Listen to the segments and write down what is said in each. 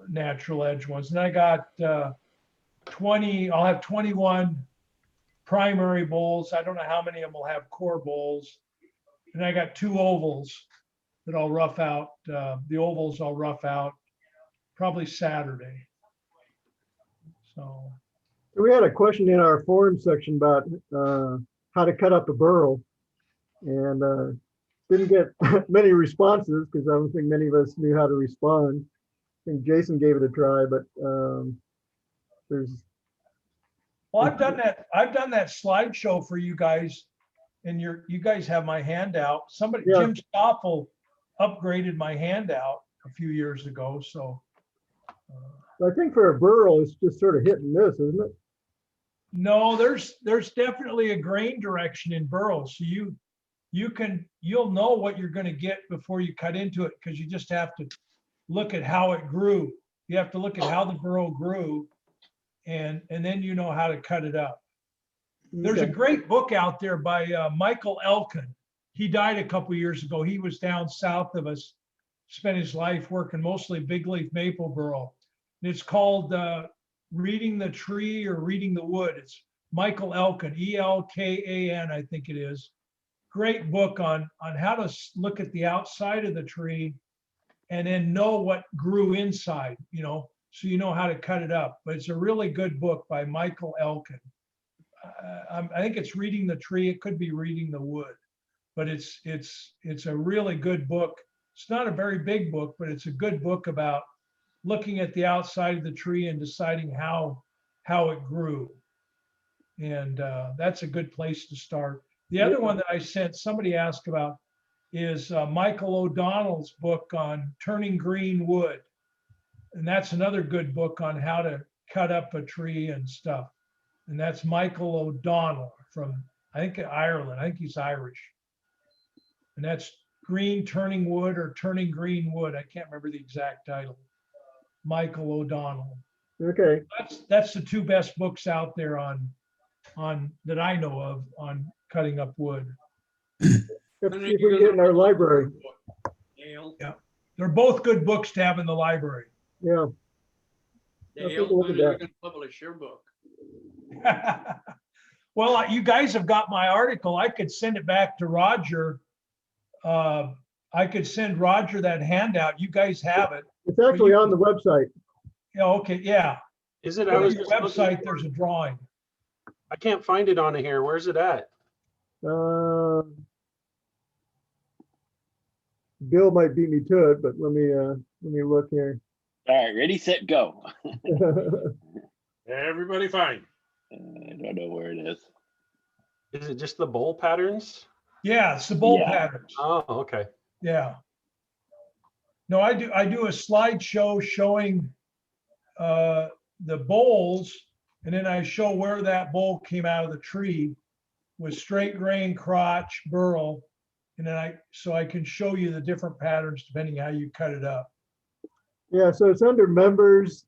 natural edge ones. And I got 20, I'll have 21 primary bowls. I don't know how many of them will have core bowls. And I got 2 ovals that I'll rough out. The ovals I'll rough out probably Saturday. So. We had a question in our forum section about how to cut up a burl, and didn't get many responses because I don't think many of us knew how to respond. I think Jason gave it a try, but there's. Well, I've done that slideshow for you guys, and you guys have my handout. Somebody, Yeah. Jim Stoffel, upgraded my handout a few years ago. So I think for a burl, it's just sort of hit and miss, isn't it? no, there's definitely a grain direction in burls. So you'll know what you're going to get before you cut into it, because you just have to look at how it grew. You have to look at how the burl grew, and then you know how to cut it up. There's a Okay. great book out there by Michael Elkin. He died a couple years ago. He was down south of us, spent his life working mostly big leaf maple burl. And it's called Reading the Tree or Reading the Wood. It's Michael Elkin, E-L-K-A-N, I think it is. Great book on how to look at the outside of the tree and then know what grew inside, so you know how to cut it up. But it's a really good book by Michael Elkin. I think it's Reading the Tree. It could be Reading the Wood, but it's a really good book. It's not a very big book, but it's a good book about looking at the outside of the tree and deciding how it grew. And that's a good place to start. The other one that I sent, somebody asked about, is Michael O'Donnell's book on turning green wood. And that's another good book on how to cut up a tree and stuff. And that's Michael O'Donnell from, I think, Ireland. I think he's Irish. And that's Green Turning Wood or Turning Green Wood. I can't remember the exact title. Michael O'Donnell. Okay. That's the 2 best books out there on that I know of on cutting up wood. Let's see if we can get in our library. Yeah, they're both good books to have in the library. Yeah. Let's take a look at You're that. going to publish your book. Well, you guys have got my article. I could send it back to Roger. I could send Roger that handout. You guys have it. It's actually on the website. Yeah, okay, yeah. Is it? On I was your just looking website, for there's it. a drawing. I can't find it on here. Where's it at? Bill might beat me to it, but let me look here. All right, ready, set, go. Everybody fine. I don't know where it is. Is it just the bowl patterns? Yeah, it's the bowl Yeah. patterns. Oh, okay. Yeah. No, I do a slideshow showing the bowls, and then I show where that bowl came out of the tree with straight grain, crotch, burl, and then so I can show you the different patterns depending how you cut it up. Yeah, so it's under members,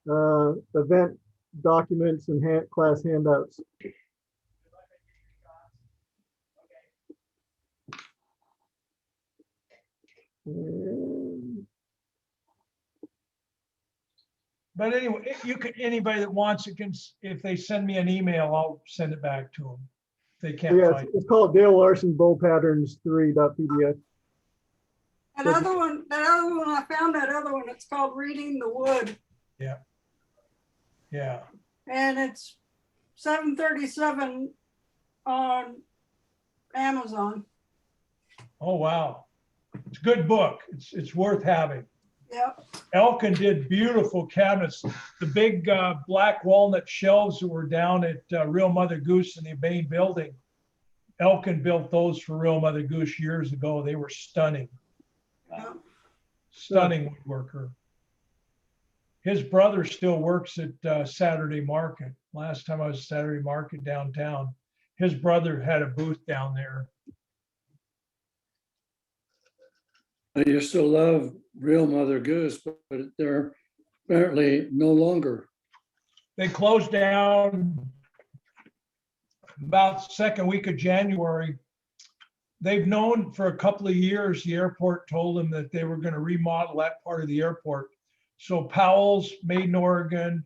event documents and class handouts. But anyway, anybody that wants it can, if they send me an email, I'll send it back to them. If they can't Yeah, find it. it's called Dale Larson Bowl Patterns 3.pdf. That other one, I found that other one, it's called Reading the Wood, Yeah. and it's $7.37 on Amazon. Oh, wow. It's a good book. It's worth having. Yep. Elkin did beautiful cabinets. The big black walnut shelves that were down at Real Mother Goose in the main building. Elkin built those for Real Mother Goose years ago. They were stunning. Yep. Stunning woodworker. His brother still works at Saturday Market. Last time I was at Saturday Market downtown, his brother had a booth down there. I used to love Real Mother Goose, but they're apparently no longer. They closed down about the second week of January. They've known for a couple of years, the airport told them that they were going to remodel that part of the airport. So Powell's, Maiden, Oregon,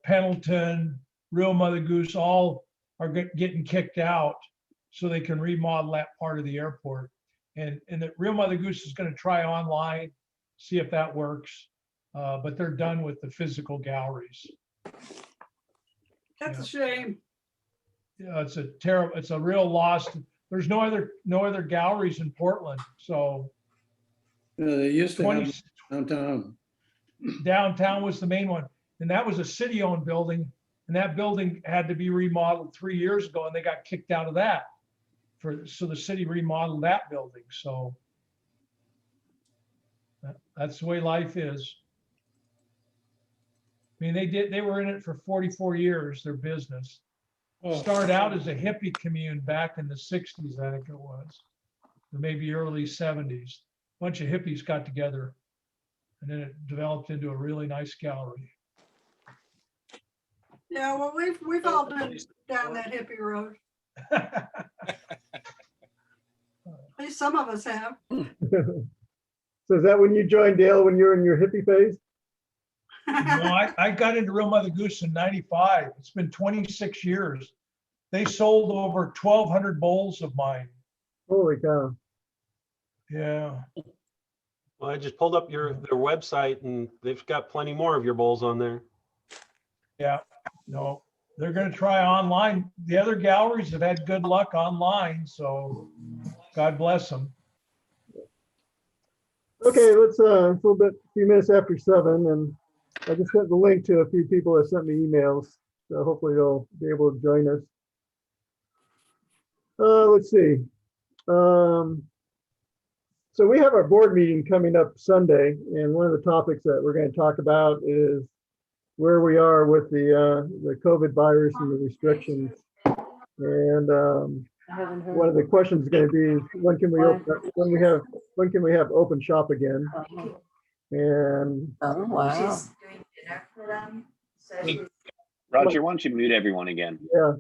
Pendleton, Real Mother Goose, all are getting kicked out so they can remodel that part of the airport. And the Real Mother Goose is going to try online, see if that works. But they're done with the physical galleries. That's a shame. Yeah, it's a real loss. There's no other galleries in Portland. So They used to 20 have downtown. downtown was the main one. And that was a city-owned building. And that building had to be remodeled 3 years ago, and they got kicked out of that. So the city remodeled that building. So that's the way life is. I mean, they were in it for 44 years, their business. Started out as a hippie commune back in the 60s, I think it was, or maybe early 70s. Bunch of hippies got together, and then it developed into a really nice gallery. Yeah, well, we've all been down that hippie road. At least some of us have. So is that when you joined Dale, when you were in your hippie phase? No, I got into Real Mother Goose in '95. It's been 26 years. They sold over 1,200 bowls of mine. Holy cow. Yeah. Well, I just pulled up their website and they've got plenty more of your bowls on there. Yeah, no, they're going to try online. The other galleries have had good luck online, so God bless them. Okay, let's, a few minutes after 7, and I just sent the link to a few people that sent me emails, so hopefully they'll be able to join us. Let's see. So we have our board meeting coming up Sunday, and one of the topics that we're going to talk about is where we are with the COVID virus and the restrictions. And one of the questions is going to be, when can we have open shop again? And Oh, wow. Roger, why don't you mute everyone again? yeah.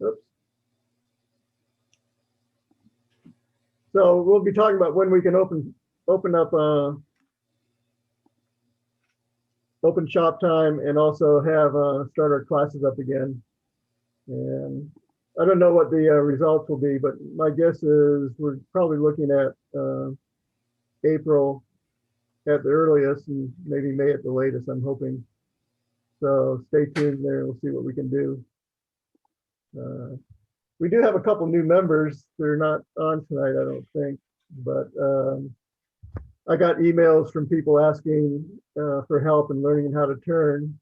Oops. So we'll be talking about when we can open up open shop time, and also have start our classes up again. And I don't know what the results will be, but my guess is we're probably looking at April at the earliest, and maybe May at the latest, I'm hoping. So stay tuned there. We'll see what we can do. We do have a couple new members. They're not on tonight, I don't think, but I got emails from people asking for help in learning how to turn.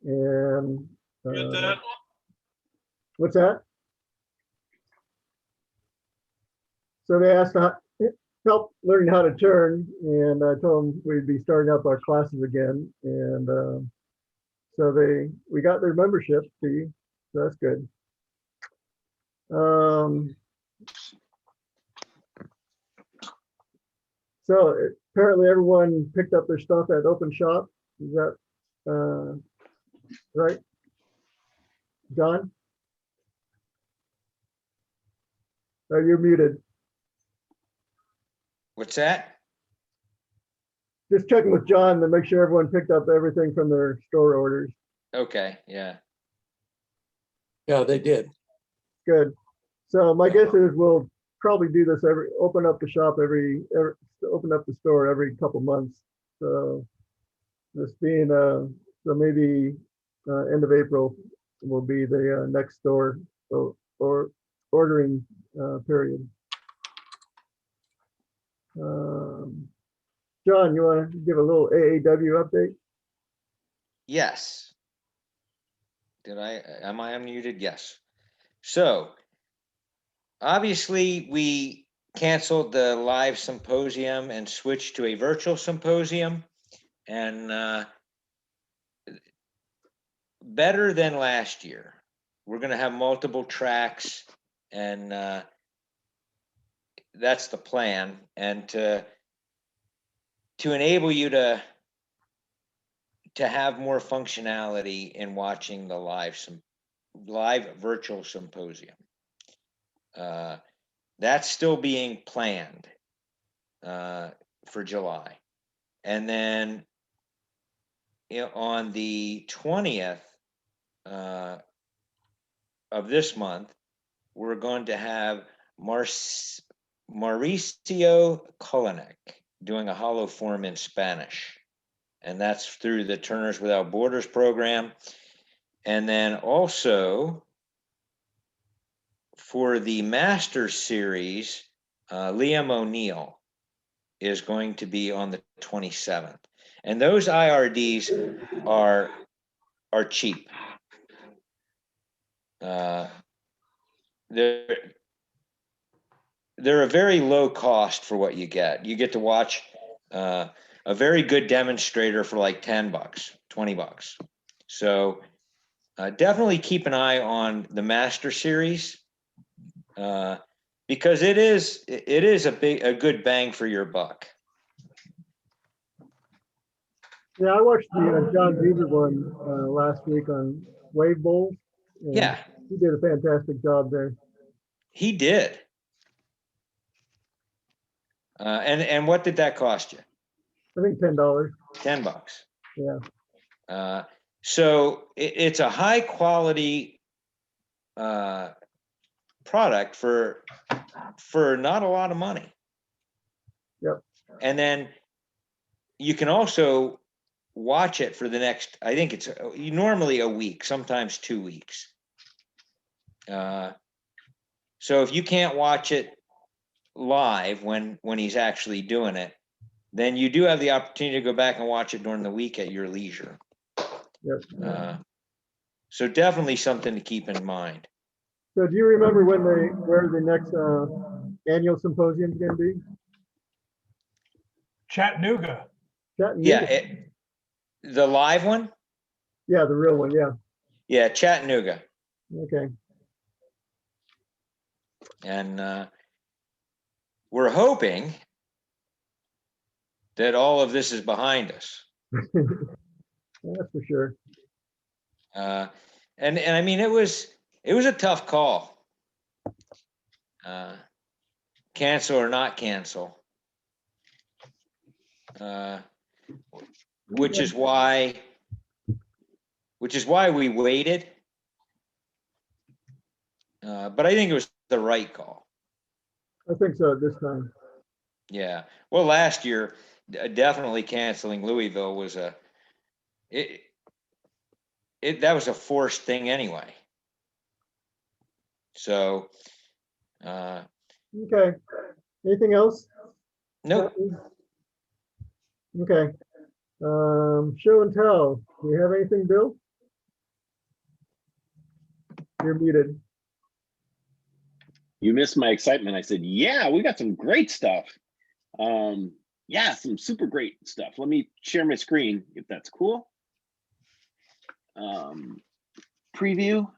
And what's that? So they asked help learning how to turn, and I told them we'd be starting up our classes again. And so we got their membership fee, so that's good. So apparently everyone picked up their stuff at Open Shop. Is that right? John? Oh, you're muted. What's that? Just checking with John to make sure everyone picked up everything from their store orders. Okay, yeah. Yeah, they did. Good. So my guess is we'll probably do this open up the shop open up the store every couple months. So this being so maybe end of April will be the next store or ordering period. John, you want to give a little AAW update? Yes. Am I unmuted? Yes. So obviously we canceled the live symposium and switched to a virtual symposium, and better than last year. We're going to have multiple tracks, and that's the plan. And to enable you to have more functionality in watching the live virtual symposium. That's still being planned. for July. And then on the 20th of this month, we're going to have Mauricio Kolinek doing a hollow form in Spanish. And that's through the Turners Without Borders program. And then also for the Master Series, Liam O'Neill is going to be on the 27th. And those IRDs are cheap. They're a very low cost for what you get. You get to watch a very good demonstrator for like $10, $20. So definitely keep an eye on the Master Series because it is a good bang for your buck. Yeah, I watched the John Beaver one last week on Wave Bowls. and Yeah, He did a fantastic job there. he did. And what did that cost you? I think $10. $10. Yeah. So it's a high quality product for not a lot of money. Yep. And then you can also watch it for the next, I think it's normally a week, sometimes 2 weeks. So if you can't watch it live when he's actually doing it, then you do have the opportunity to go back and watch it during the week at your leisure. Yep. So definitely something to keep in mind. So do you remember where the next annual symposium is going to be? Chattanooga. Chattanooga? Yeah, the live one? Yeah, the real one. Yeah. Yeah, Chattanooga. Okay. And we're hoping that all of this is behind us. That's for sure. And I mean, it was a tough call. Cancel or not cancel. Which is why we waited. But I think it was the right call. I think so this time. Yeah. Well, last year, definitely canceling Louisville was that was a forced thing anyway. So, Okay. Anything else? nope. Okay. Show and tell. Do we have anything, Bill? You're muted. You missed my excitement. I said, yeah, we got some great stuff. Yeah, some super great stuff. Let me share my screen if that's cool. Preview.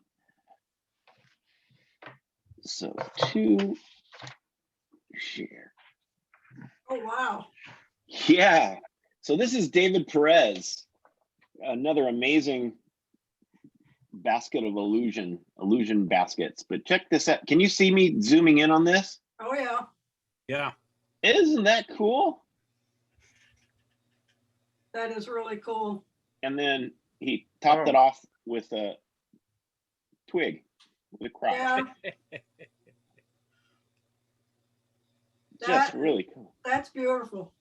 So to share. Oh, wow. Yeah. So this is David Perez, another amazing basket of illusion baskets. But check this out. Can you see me zooming in on this? Oh, yeah. Yeah. Isn't that cool? That is really cool. And then he topped it off with a twig with crotch. Yeah. Just really cool. That's beautiful.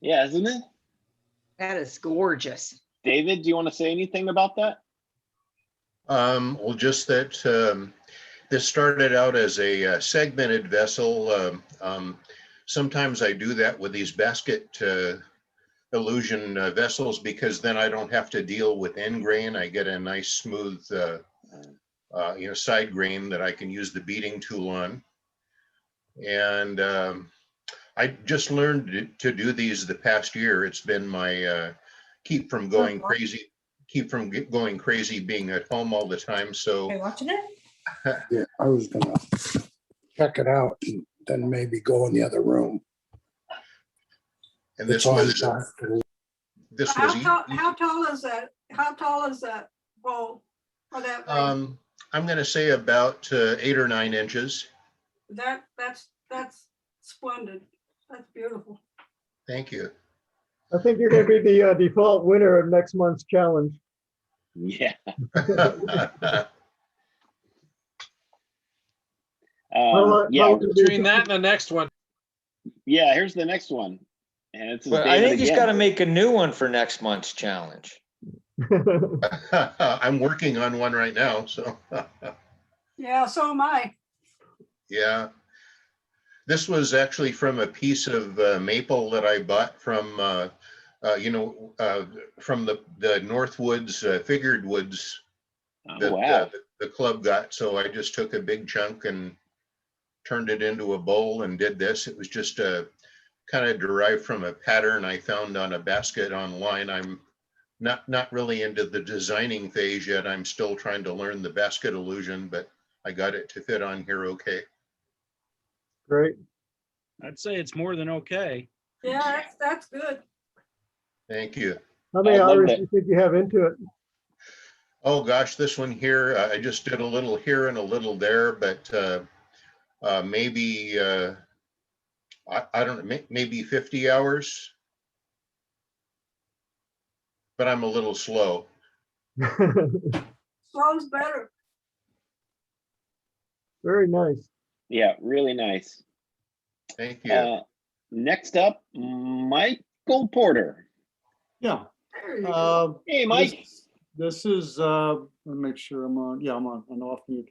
Yeah, isn't it? That is gorgeous. David, do you want to say anything about that? Well, just that this started out as a segmented vessel. Sometimes I do that with these basket illusion vessels because then I don't have to deal with end grain. I get a nice smooth side grain that I can use the beating tool on. And I just learned to do these the past year. It's been my keep from going crazy being at home all the time. So Are you watching it? Yeah, I was gonna check it out and then maybe go in the other room. and this It's on was Saturday. How tall is that? How tall is that bowl? Or that thing? I'm going to say about 8 or 9 inches. That's splendid. That's beautiful. Thank you. I think you're gonna be the default winner of next month's challenge. Yeah. Yeah. How would Between that and the next one, Yeah. Here's the next one. And it's Well, I think he's got to make a new one for next month's challenge. I'm working on one right now, so. Yeah, so am I. Yeah. This was actually from a piece of maple that I bought from, from the Northwoods, Figured Woods Oh, that wow. the club got. So I just took a big chunk and turned it into a bowl and did this. It was just kind of derived from a pattern I found on a basket online. I'm not really into the designing phase yet. I'm still trying to learn the basket illusion, but I got it to fit on here okay. Great. I'd say it's more than okay. Yeah, that's good. Thank you. How many I love hours that. do you think you have into it? Oh gosh, this one here, I just did a little here and a little there, but maybe, I don't know, maybe 50 hours. But I'm a little slow. Slow's better. Very nice. Yeah, really nice. Thank you. Next up, Michael Porter. Yeah. There you go. Hey, Mike. This is, let me make sure I'm on, yeah, I'm on and off mute.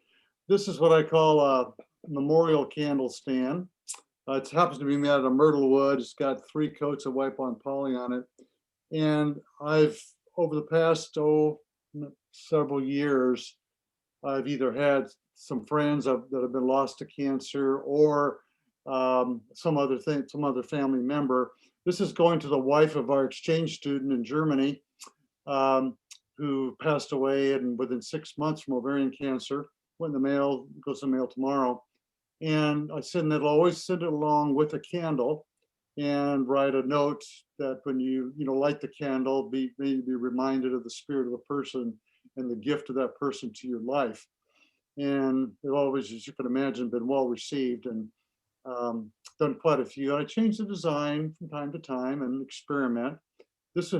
This is what I call a memorial candle stand. It happens to be made out of myrtle wood. It's got 3 coats of wipe-on poly on it. And I've, over the past, several years, I've either had some friends that have been lost to cancer or some other family member. This is going to the wife of our exchange student in Germany who passed away and within 6 months from ovarian cancer. Went in the mail, goes in the mail tomorrow. And I said that I'll always send it along with a candle and write a note that when you light the candle, be reminded of the spirit of the person and the gift of that person to your life. And they've always, as you can imagine, been well received and done quite a few. I change the design from time to time and experiment. This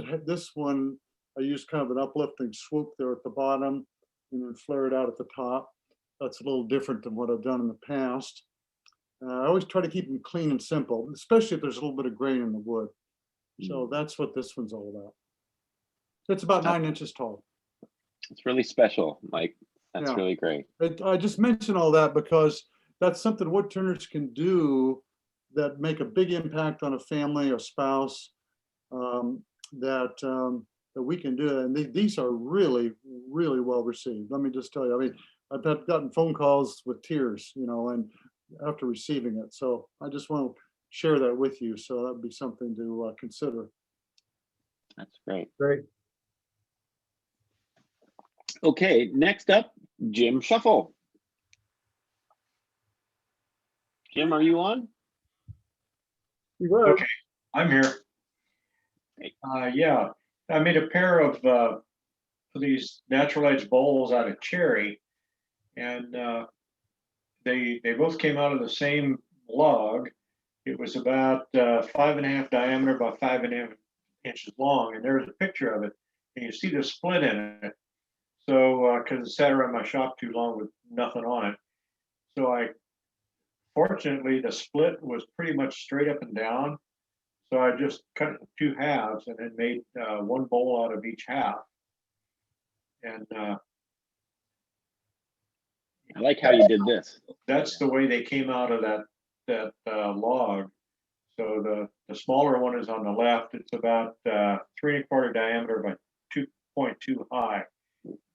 one, I use kind of an uplifting swoop there at the bottom and then flare it out at the top. That's a little different than what I've done in the past. I always try to keep them clean and simple, especially if there's a little bit of grain in the wood. So that's what this one's all about. It's about 9 inches tall. It's really special, Mike. That's Yeah. really great. I just mention all that because that's something woodturners can do that make a big impact on a family or spouse that we can do. And these are really, really well received. Let me just tell you, I mean, I've gotten phone calls with tears, and after receiving it. So I just want to share that with you. So that'd be something to consider. That's great. Great. Okay, next up, Jim Shuffle. Jim, are you on? You were. Okay, I'm here. Yeah, I made a pair of these natural edge bowls out of cherry, and they both came out of the same log. It was about 5.5 diameter, about 5.5 inches long, and there's a picture of it, and you see the split in it. So, because it sat around my shop too long with nothing on it, so fortunately, the split was pretty much straight up and down. So I just cut it in 2 halves and then made 1 bowl out of each half. And I like how you did this. That's the way they came out of that log. So the smaller one is on the left. It's about 3¼ diameter by 2.2 high.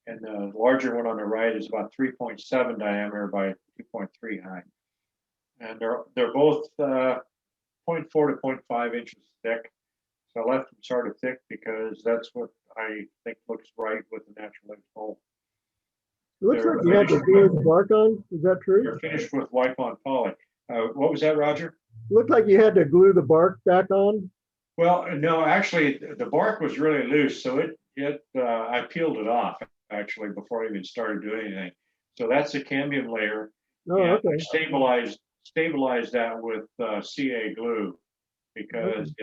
And the larger one on the right is about 3.7 diameter by 2.3 high. And they're both 0.4 to 0.5 inches thick. So I left them sort of thick because that's what I think looks right with the natural edge bowl. It looks like you had to glue the bark on. Is that true? They're finished with wipe-on poly. What was that, Roger? It looked like you had to glue the bark back on. Well, no, actually, the bark was really loose, so I peeled it off actually before I even started doing anything. So that's a cambium layer. Oh, okay. I stabilized that with CA glue because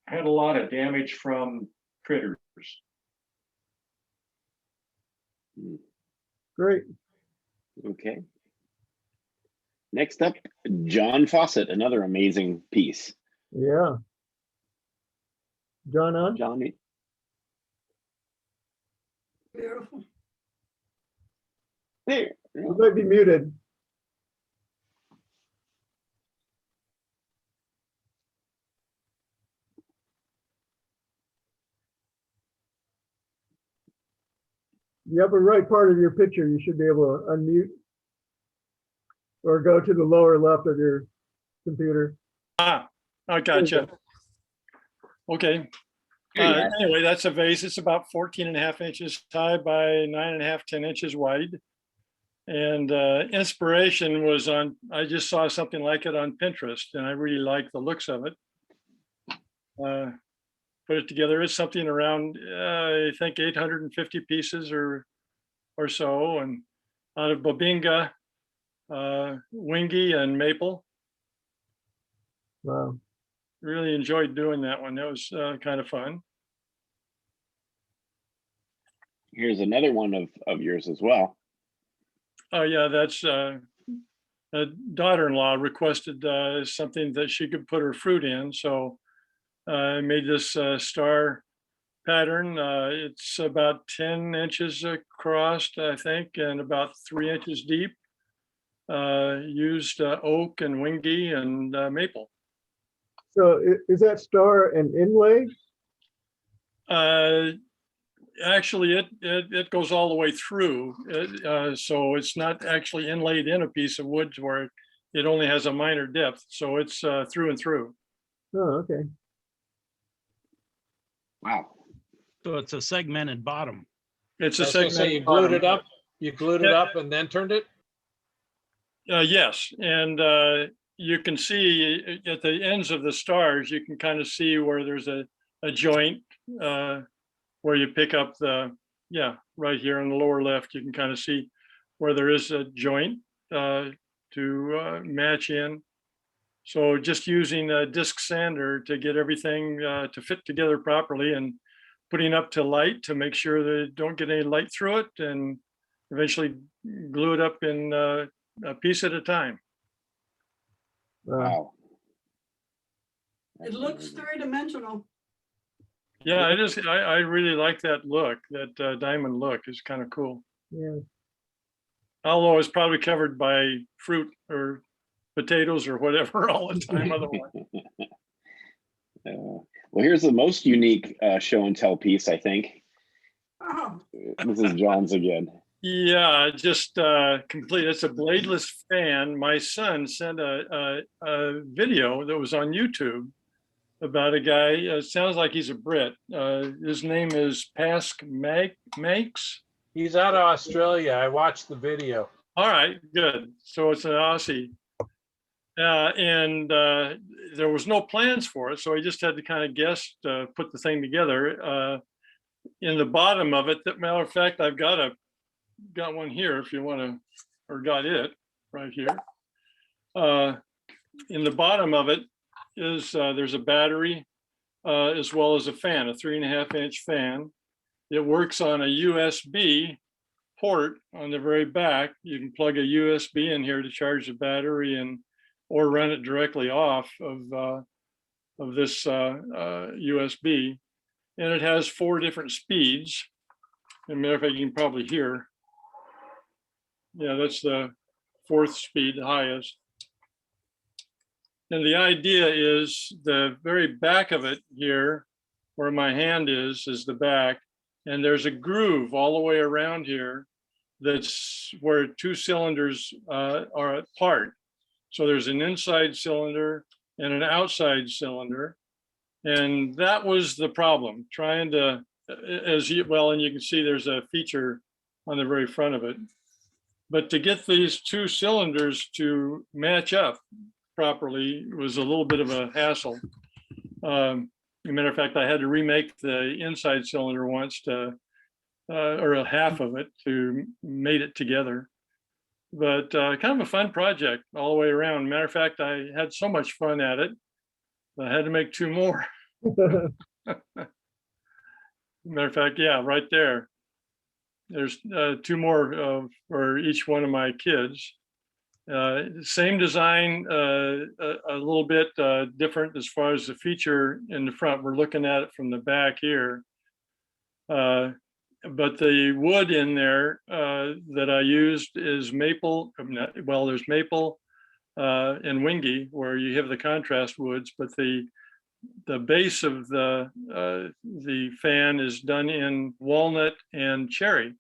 had a lot of damage from critters. Great. Okay. Next up, John Fawcett, another amazing piece. Yeah. John on? Johnny. Beautiful. There. You might be muted. The upper right part of your picture, you should be able to unmute or go to the lower left of your computer. Ah, I There you gotcha. go. Okay. There you are. Anyway, that's a vase. It's about 14.5 inches high by 9.5, 10 inches wide. And inspiration was I just saw something like it on Pinterest and I really like the looks of it. Put it together. It's something around, I think 850 pieces or so, and out of Bobinga, Wingy and Maple. Wow. Really enjoyed doing that one. That was kind of fun. Here's another one of yours as well. Oh yeah, that's a daughter-in-law requested something that she could put her fruit in. So I made this star pattern. It's about 10 inches across, I think, and about 3 inches deep. Used oak and wingy and maple. So is that star an inlay? Actually, it goes all the way through. So it's not actually inlaid in a piece of wood where it only has a minor depth. So it's through and through. Oh, okay. Wow. So it's a segmented bottom. It's I a was gonna say, segment. you glued it up, you glued it up and then turned it? Yes, and you can see at the ends of the stars, you can kind of see where there's a joint where you pick up right here on the lower left, you can kind of see where there is a joint to match in. So just using a disc sander to get everything to fit together properly and putting up to light to make sure that it don't get any light through it, and eventually glue it up in a piece at a time. Wow. It looks three-dimensional. Yeah, it is. I really like that look. That diamond look is kind of cool. Yeah. Although it's probably covered by fruit or potatoes or whatever all the time otherwise. Well, here's the most unique show and tell piece, I think. Oh, This is John's again. Yeah, just complete. It's a bladeless fan. My son sent a video that was on YouTube about a guy. It sounds like he's a Brit. His name is Pask Makes. He's out of Australia. I watched the video. All right, good. So it's an Aussie. And there was no plans for it, so I just had to kind of guess, put the thing together. In the bottom of it, that matter of fact, I've got one here if you want to, or got it right here. In the bottom of it is there's a battery as well as a fan, a 3.5 inch fan. It works on a USB port on the very back. You can plug a USB in here to charge the battery or run it directly off of this USB. And it has 4 different speeds. As a matter of fact, you can probably hear. Yeah, that's the 4th speed, the highest. And the idea is the very back of it here, where my hand is the back. And there's a groove all the way around here. That's where 2 cylinders are apart. So there's an inside cylinder and an outside cylinder. And that was the problem, trying to, and you can see there's a feature on the very front of it. But to get these 2 cylinders to match up properly was a little bit of a hassle. As a matter of fact, I had to remake the inside cylinder once or a half of it to mate it together. But kind of a fun project all the way around. Matter of fact, I had so much fun at it I had to make 2 more. Matter of fact, yeah, right there. There's 2 more for each one of my kids. Same design, a little bit different as far as the feature in the front. We're looking at it from the back here. But the wood in there that I used is maple. Well, there's maple and wingy where you have the contrast woods, but the base of the fan is done in walnut and cherry.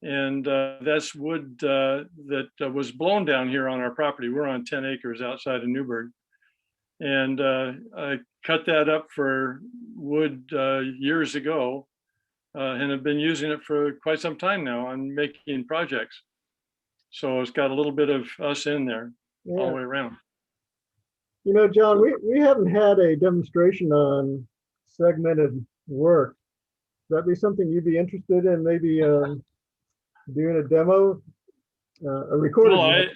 And that's wood that was blown down here on our property. We're on 10 acres outside of Newburgh. And I cut that up for wood years ago and have been using it for quite some time now on making projects. So it's got a little bit of us in there all the way around. You know, John, we haven't had a demonstration on segmented work. Would that be something you'd be interested in, maybe doing a demo, a recorded? Well,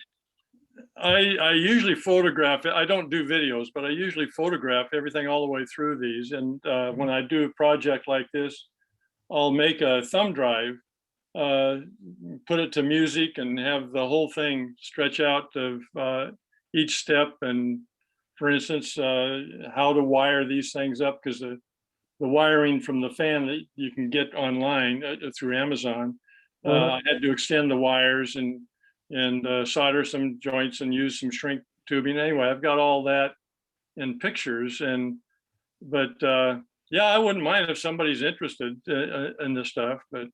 I usually photograph it. I don't do videos, but I usually photograph everything all the way through these. And when I do a project like this, I'll make a thumb drive, put it to music and have the whole thing stretch out of each step. And for instance, how to wire these things up, because the wiring from the fan that you can get online through Amazon, I had to extend the wires and solder some joints and use some shrink tubing. Anyway, I've got all that in pictures. But yeah, I wouldn't mind if somebody's interested in this stuff, but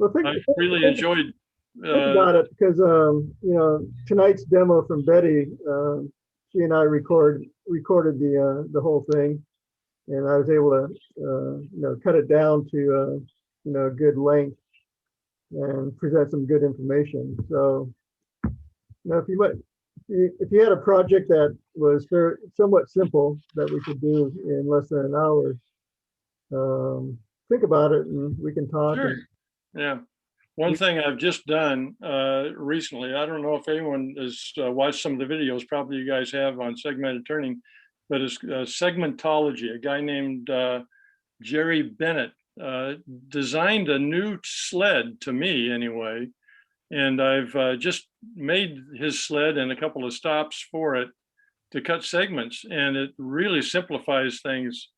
I really enjoyed think about it, because you know, tonight's demo from Betty, she and I recorded the whole thing, and I was able to you know, cut it down to you know, a good length and present some good information. So you know, if you had a project that was somewhat simple that we could do in less than an hour, think about it and we can talk. Sure. Yeah. One thing I've just done recently, I don't know if anyone has watched some of the videos, probably you guys have, on segmented turning, but it's segmentology. A guy named Jerry Bennett designed a new sled, to me anyway, and I've just made his sled and a couple of stops for it to cut segments, and it really simplifies things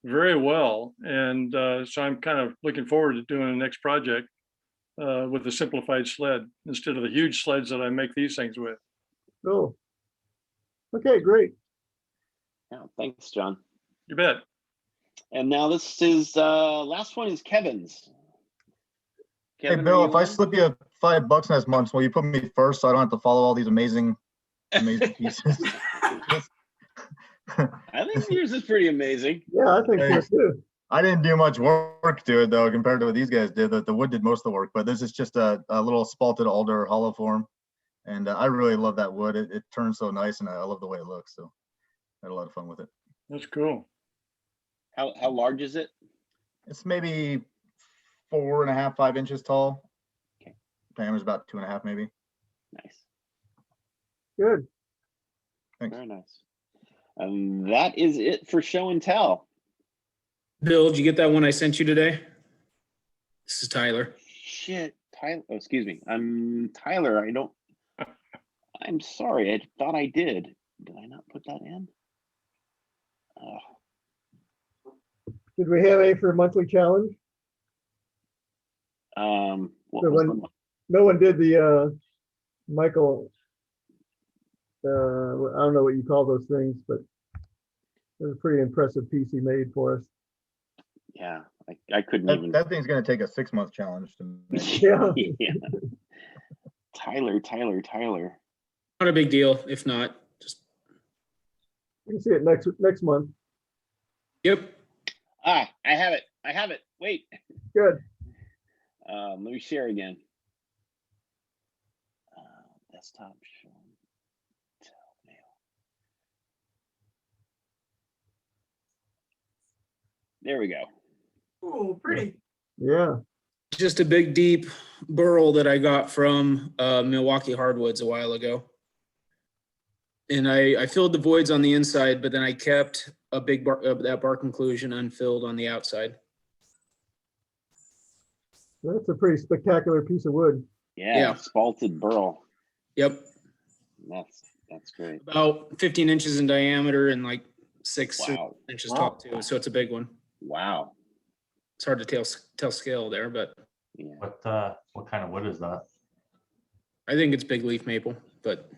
very well. And so I'm kind of looking forward to doing the next project with a simplified sled instead of the huge sleds that I make these things with. Cool. Okay, great. Yeah, thanks, John. You bet. And now this is last one is Kevin's. Kevin, hey Bill, are if you I on? slip you $5 next month, will you put me first so I don't have to follow all these amazing pieces? I think yours is pretty amazing. Yeah, I think so too. I didn't do much work to it though, compared to what these guys did. The wood did most of the work, but this is just a little spalted alder hollow form. And I really love that wood. It turns so nice, and I love the way it looks. So I had a lot of fun with it. That's cool. How large is it? It's maybe 4.5, 5 inches tall. Okay. Diameter's about 2.5 maybe. Nice. Good. Thanks. Very nice. That is it for show and tell. Bill, did you get that one I sent you today? This is Tyler. Shit, Tyler. Oh, excuse me. I'm Tyler. I'm sorry. I thought I did. Did I not put that in? Did we have a for monthly challenge? What So was when no one did the Michael, I don't know what you call those things, but it was a pretty impressive piece he made for us. Yeah, I couldn't even. That thing's going to take a 6-month challenge to make. Yeah. Yeah. Tyler. Not a big deal. If not, just. You can see it next month. Yep. I have it. Wait. Good. Let me share again. Desktop show. Mail. There we go. Oh, pretty. Yeah. Just a big, deep burl that I got from Milwaukee Hardwoods a while ago. And I filled the voids on the inside, but then I kept a big that bark inclusion unfilled on the outside. That's a pretty spectacular piece of wood. Yeah, spalted burl. Yep. That's great. About 15 inches in diameter and like 6 Wow. inches tall too. So it's a big one. Wow. It's hard to tell scale there, but Yeah. What kind of wood is that? I think it's big leaf maple, but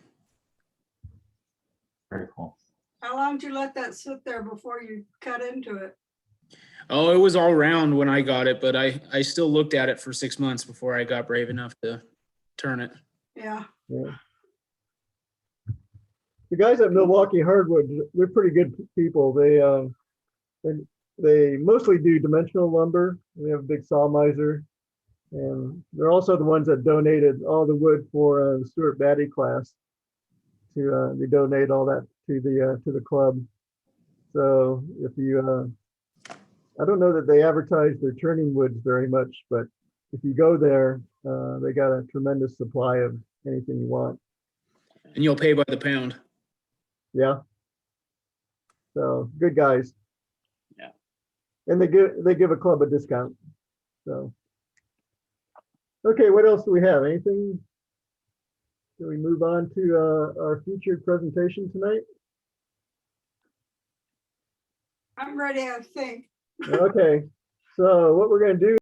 Very cool. How long did you let that sit there before you cut into it? oh, it was all round when I got it, but I still looked at it for 6 months before I got brave enough to turn it. Yeah. Yeah. The guys at Milwaukee Hardwood, they're pretty good people. They mostly do dimensional lumber. They have a big saw miser. And they're also the ones that donated all the wood for the Stuart Batty class. They donate all that to the club. So if you, I don't know that they advertise their turning woods very much, but if you go there, they got a tremendous supply of anything you want. And you'll pay by the pound. Yeah. So good guys. Yeah. And they give a club a discount. So. Okay, what else do we have? Anything? Can we move on to our featured presentation tonight? I'm ready, I think. Okay, so what we're going to do